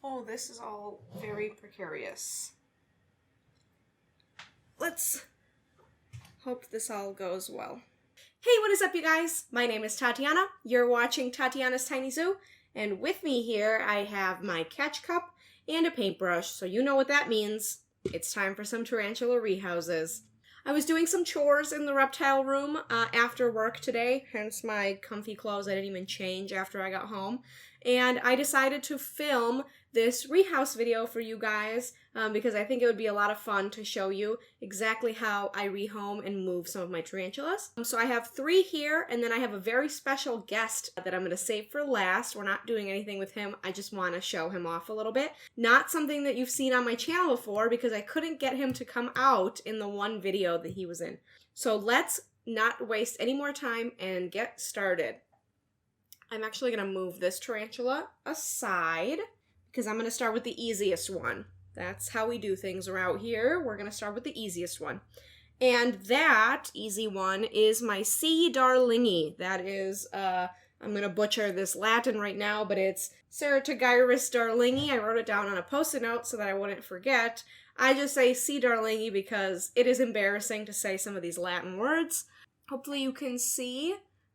Oh, this is all very precarious. Let's hope this all goes well. Hey, what is up, you guys? My name is Tatiana. You're watching Tatiana's Tiny Zoo, and with me here I have my catch cup and a paintbrush, so you know what that means. It's time for some tarantula rehouses. I was doing some chores in the reptile room after work today, hence my comfy clothes. I didn't even change after I got home. And I decided to film this rehouse video for you guys because I think it would be a lot of fun to show you exactly how I rehome and move some of my tarantulas. So I have 3 here, and then I have a very special guest that I'm going to save for last. We're not doing anything with him. I just want to show him off a little bit. Not something that you've seen on my channel before because I couldn't get him to come out in the one video that he was in. So let's not waste any more time and get started. I'm actually going to move this tarantula aside because I'm going to start with the easiest one. That's how we do things around here. We're going to start with the easiest one. And that easy one is my C. darlingi. That is, I'm going to butcher this Latin right now, but it's Ceratogyrus darlingi. I wrote it down on a post-it note so that I wouldn't forget. I just say C. darlingi because it is embarrassing to say some of these Latin words. Hopefully you can see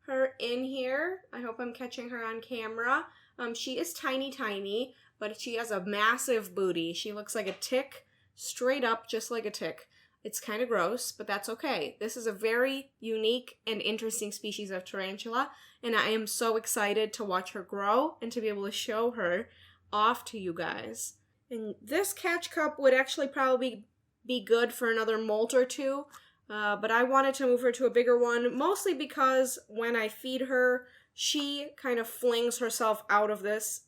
her in here. I hope I'm catching her on camera. She is tiny, but she has a massive booty. She looks like a tick, straight up, just like a tick. It's kind of gross, but that's okay. This is a very unique and interesting species of tarantula, and I am so excited to watch her grow and to be able to show her off to you guys. And this catch cup would actually probably be good for another molt or two, but I wanted to move her to a bigger one, mostly because when I feed her, she kind of flings herself out of this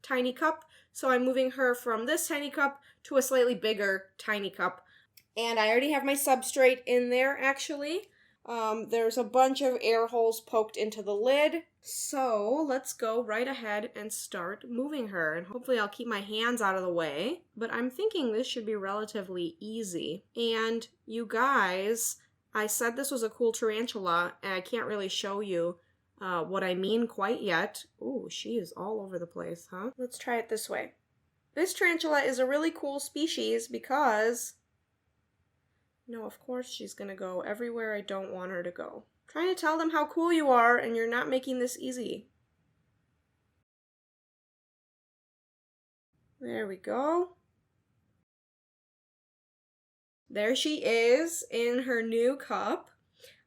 tiny cup. So I'm moving her from this tiny cup to a slightly bigger tiny cup. And I already have my substrate in there, actually. There's a bunch of air holes poked into the lid. So let's go right ahead and start moving her. And hopefully I'll keep my hands out of the way. But I'm thinking this should be relatively easy. And you guys, I said this was a cool tarantula, and I can't really show you what I mean quite yet. Ooh, she is all over the place, huh? Let's try it this way. This tarantula is a really cool species because, no, of course she's gonna go everywhere I don't want her to go. I'm trying to tell them how cool you are, and you're not making this easy. There we go. There she is in her new cup.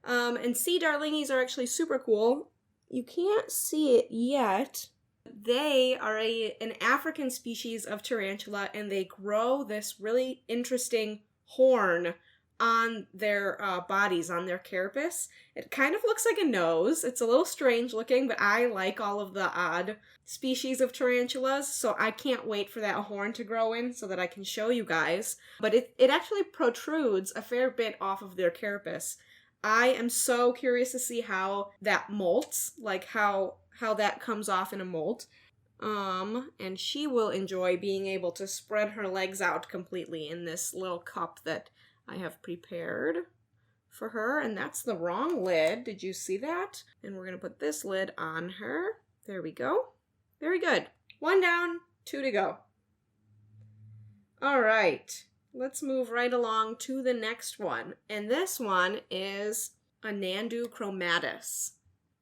And C. darlingis are actually super cool. You can't see it yet. They are an African species of tarantula, and they grow this really interesting horn on their bodies, on their carapace. It kind of looks like a nose. It's a little strange looking, but I like all of the odd species of tarantulas, so I can't wait for that horn to grow in so that I can show you guys. But it actually protrudes a fair bit off of their carapace. I am so curious to see how that molts, like how that comes off in a molt. And she will enjoy being able to spread her legs out completely in this little cup that I have prepared for her. And that's the wrong lid. Did you see that? And we're going to put this lid on her. There we go. Very good. 1 down, 2 to go. All right. Let's move right along to the next one. And this one is a Nandu Chromatis.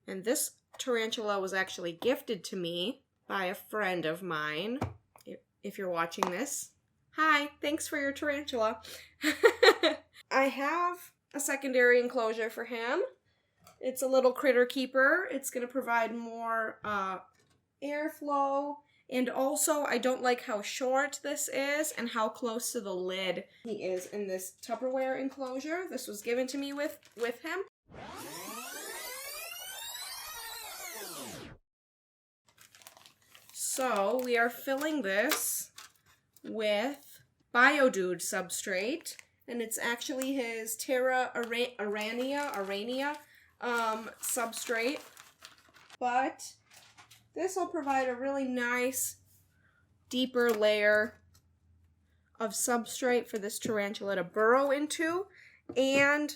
And this tarantula was actually gifted to me by a friend of mine. If you're watching this, hi, thanks for your tarantula. I have a secondary enclosure for him. It's a little critter keeper. It's going to provide more airflow. And also, I don't like how short this is and how close to the lid he is in this Tupperware enclosure. This was given to me with him. So, we are filling this with Biodude substrate. And it's actually his Terra Arania substrate. But this will provide a really nice, deeper layer of substrate for this tarantula to burrow into, and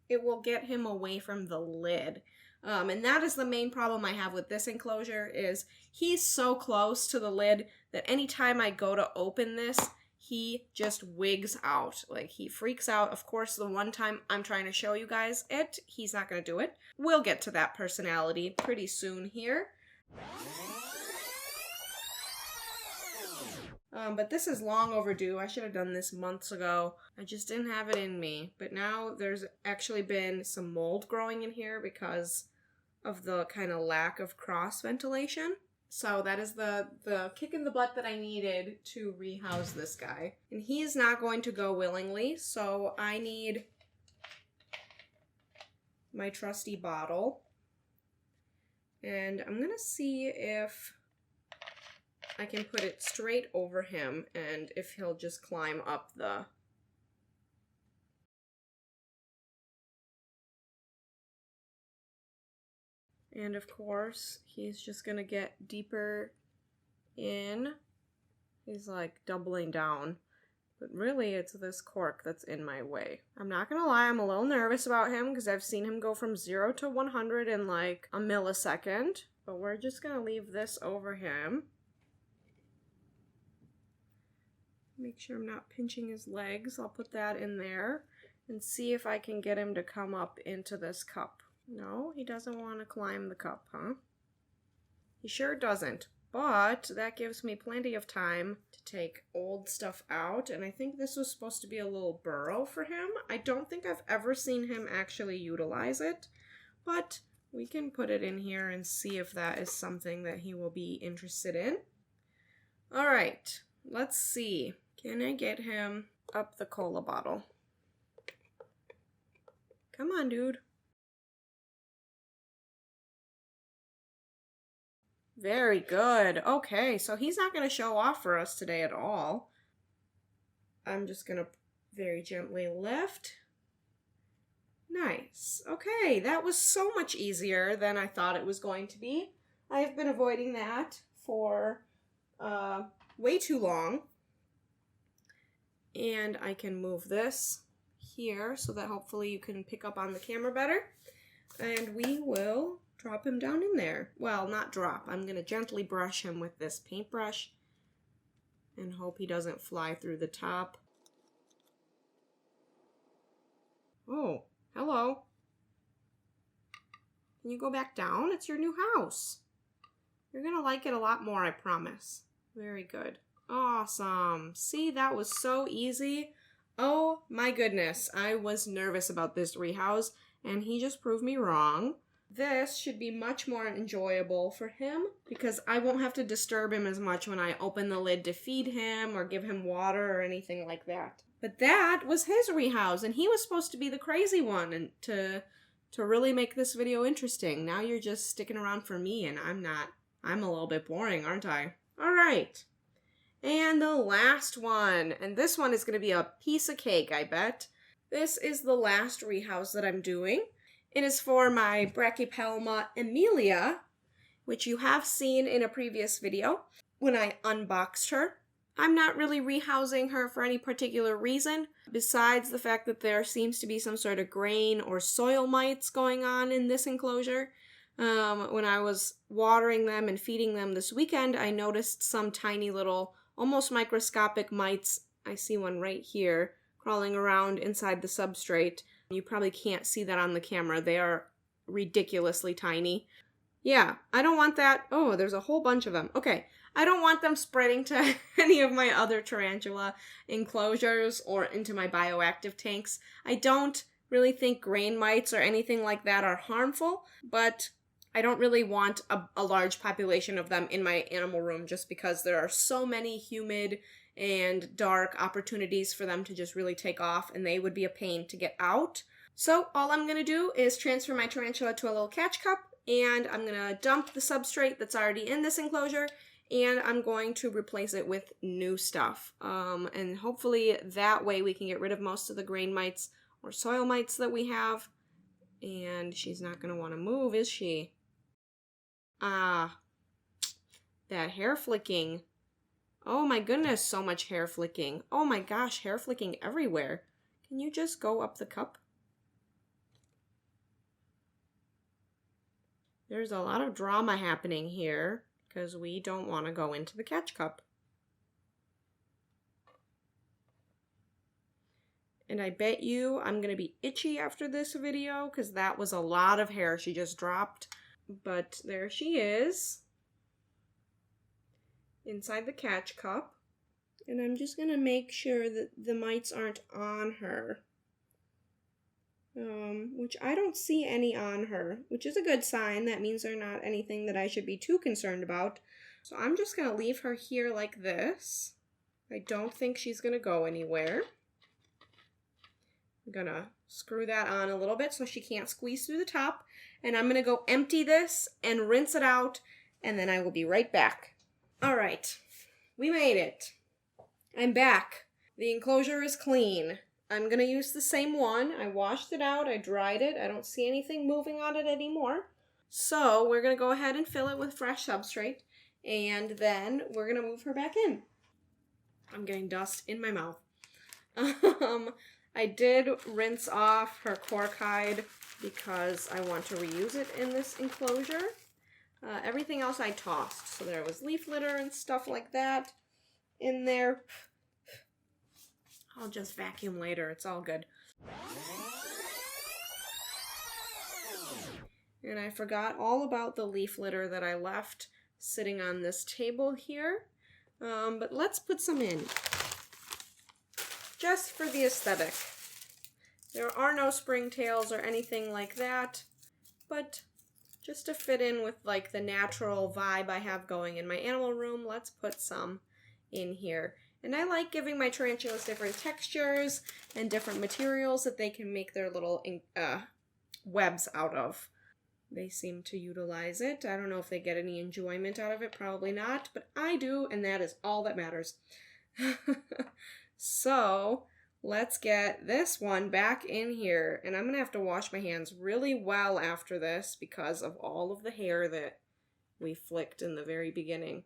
it will get him away from the lid. And that is the main problem I have with this enclosure, is he's so close to the lid that anytime I go to open this, he just wigs out. Like, he freaks out. Of course, the one time I'm trying to show you guys it, he's not going to do it. We'll get to that personality pretty soon here. But this is long overdue. I should have done this months ago. I just didn't have it in me. But now there's actually been some mold growing in here because of the kind of lack of cross ventilation. So that is the kick in the butt that I needed to rehouse this guy. And he is not going to go willingly, so I need my trusty bottle. And I'm going to see if I can put it straight over him and if he'll just climb up the... And of course, he's just gonna get deeper in. He's like doubling down. But really, it's this cork that's in my way. I'm not gonna lie, I'm a little nervous about him because I've seen him go from 0 to 100 in like a millisecond. But we're just gonna leave this over him. Make sure I'm not pinching his legs. I'll put that in there and see if I can get him to come up into this cup. No, he doesn't want to climb the cup, huh? He sure doesn't. But that gives me plenty of time to take old stuff out. And I think this was supposed to be a little burrow for him. I don't think I've ever seen him actually utilize it. But we can put it in here and see if that is something that he will be interested in. All right, let's see. Can I get him up the cola bottle? Come on, dude. Very good. Okay, so he's not going to show off for us today at all. I'm just going to very gently lift. Nice. Okay, that was so much easier than I thought it was going to be. I've been avoiding that for way too long. And I can move this here so that hopefully you can pick up on the camera better. And we will drop him down in there. Well, not drop. I'm going to gently brush him with this paintbrush and hope he doesn't fly through the top. Oh, hello. Can you go back down? It's your new house. You're going to like it a lot more, I promise. Very good. Awesome. See, that was so easy. Oh my goodness. I was nervous about this rehouse and he just proved me wrong. This should be much more enjoyable for him because I won't have to disturb him as much when I open the lid to feed him or give him water or anything like that. But that was his rehouse and he was supposed to be the crazy one and to really make this video interesting. Now you're just sticking around for me and I'm not. I'm a little bit boring, aren't I? All right. And the last one, and this one is going to be a piece of cake, I bet. This is the last rehouse that I'm doing. It is for my Brachypelma Emilia, which you have seen in a previous video when I unboxed her. I'm not really rehousing her for any particular reason, besides the fact that there seems to be some sort of grain or soil mites going on in this enclosure. When I was watering them and feeding them this weekend, I noticed some tiny little, almost microscopic mites. I see one right here crawling around inside the substrate. You probably can't see that on the camera. They are ridiculously tiny. Yeah, I don't want that. Oh, there's a whole bunch of them. Okay, I don't want them spreading to any of my other tarantula enclosures or into my bioactive tanks. I don't really think grain mites or anything like that are harmful, but I don't really want a large population of them in my animal room just because there are so many humid and dark opportunities for them to just really take off, and they would be a pain to get out. So all I'm going to do is transfer my tarantula to a little catch cup, and I'm going to dump the substrate that's already in this enclosure, and I'm going to replace it with new stuff. And hopefully that way we can get rid of most of the grain mites or soil mites that we have. And she's not going to want to move, is she? Ah, that hair flicking. Oh my goodness, so much hair flicking. Oh my gosh, hair flicking everywhere. Can you just go up the cup? There's a lot of drama happening here because we don't want to go into the catch cup. And I bet you I'm going to be itchy after this video because that was a lot of hair she just dropped. But there she is inside the catch cup. And I'm just going to make sure that the mites aren't on her. Which I don't see any on her, which is a good sign. That means they're not anything that I should be too concerned about. So I'm just going to leave her here like this. I don't think she's going to go anywhere. I'm gonna screw that on a little bit so she can't squeeze through the top. And I'm gonna go empty this and rinse it out, and then I will be right back. All right, we made it. I'm back. The enclosure is clean. I'm gonna use the same one. I washed it out, I dried it. I don't see anything moving on it anymore. So we're gonna go ahead and fill it with fresh substrate, and then we're gonna move her back in. I'm getting dust in my mouth. I did rinse off her cork hide because I want to reuse it in this enclosure. Everything else I tossed. So there was leaf litter and stuff like that in there. I'll just vacuum later. It's all good. And I forgot all about the leaf litter that I left sitting on this table here. But let's put some in. Just for the aesthetic. There are no springtails or anything like that, but just to fit in with like the natural vibe I have going in my animal room, let's put some in here. And I like giving my tarantulas different textures and different materials that they can make their little webs out of. They seem to utilize it. I don't know if they get any enjoyment out of it, probably not, but I do, and that is all that matters. So let's get this one back in here, and I'm going to have to wash my hands really well after this because of all of the hair that we flicked in the very beginning.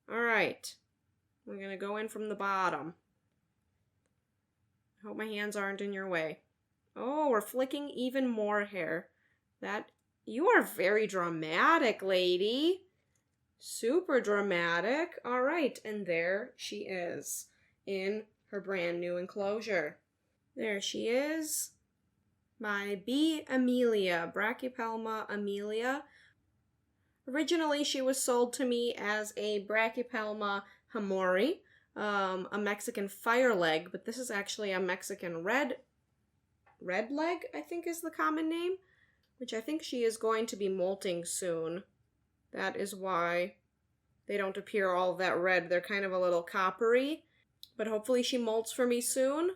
All right, we're going to go in from the bottom. I hope my hands aren't in your way. Oh, we're flicking even more hair. You are very dramatic, lady. Super dramatic. All right, and there she is in her brand new enclosure. There she is. My bee Emilia, Brachypelma Emilia. Originally, she was sold to me as a Brachypelma hamori, a Mexican fire leg, but this is actually a Mexican redleg, I think is the common name, which I think she is going to be molting soon. That is why they don't appear all that red. They're kind of a little coppery. But hopefully she molts for me soon,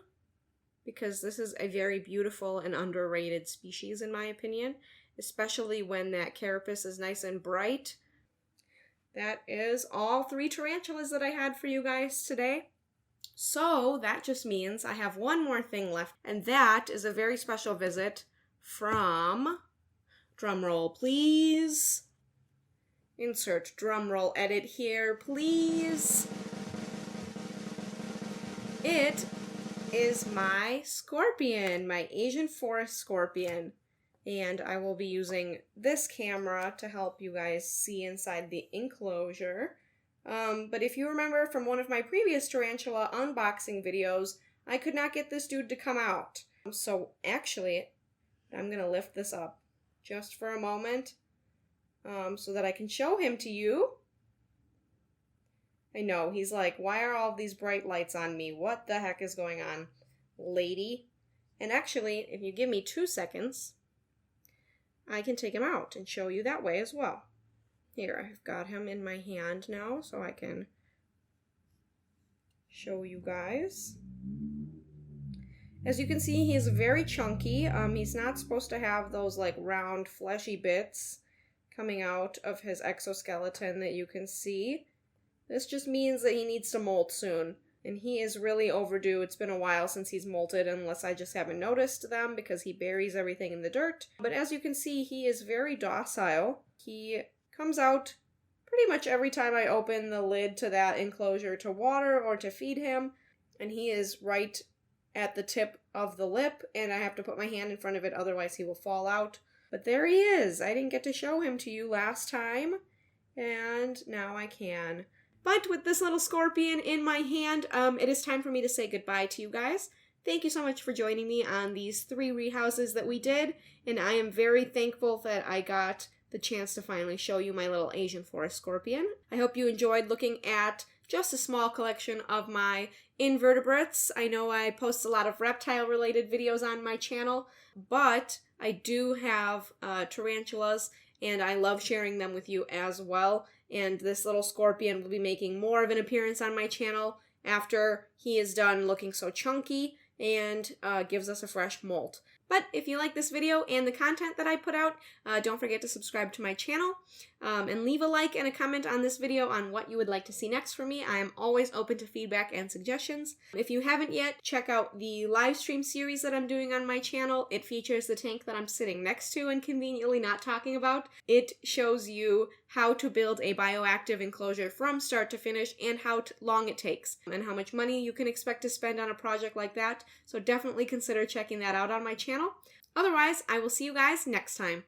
because this is a very beautiful and underrated species in my opinion, especially when that carapace is nice and bright. That is all 3 tarantulas that I had for you guys today. So that just means I have one more thing left, and that is a very special visit from, drumroll please, insert drumroll edit here please. It is my scorpion, my Asian forest scorpion, and I will be using this camera to help you guys see inside the enclosure. But if you remember from one of my previous tarantula unboxing videos, I could not get this dude to come out. So actually, I'm going to lift this up just for a moment so that I can show him to you. I know, he's like, why are all these bright lights on me? What the heck is going on, lady? And actually, if you give me 2 seconds, I can take him out and show you that way as well. Here, I've got him in my hand now, so I can show you guys. As you can see, he is very chunky. He's not supposed to have those like round fleshy bits coming out of his exoskeleton that you can see. This just means that he needs to molt soon, and he is really overdue. It's been a while since he's molted, unless I just haven't noticed them because he buries everything in the dirt. But as you can see, he is very docile. He comes out pretty much every time I open the lid to that enclosure to water or to feed him, and he is right at the tip of the lip, and I have to put my hand in front of it, otherwise he will fall out. But there he is. I didn't get to show him to you last time, and now I can. But with this little scorpion in my hand, it is time for me to say goodbye to you guys. Thank you so much for joining me on these 3 rehouses that we did, and I am very thankful that I got the chance to finally show you my little Asian forest scorpion. I hope you enjoyed looking at just a small collection of my invertebrates. I know I post a lot of reptile-related videos on my channel, but I do have tarantulas, and I love sharing them with you as well. And this little scorpion will be making more of an appearance on my channel after he is done looking so chunky and gives us a fresh molt. But if you like this video and the content that I put out, don't forget to subscribe to my channel and leave a like and a comment on this video on what you would like to see next from me. I am always open to feedback and suggestions. If you haven't yet, check out the live stream series that I'm doing on my channel. It features the tank that I'm sitting next to and conveniently not talking about. It shows you how to build a bioactive enclosure from start to finish and how long it takes and how much money you can expect to spend on a project like that. So definitely consider checking that out on my channel. Otherwise, I will see you guys next time.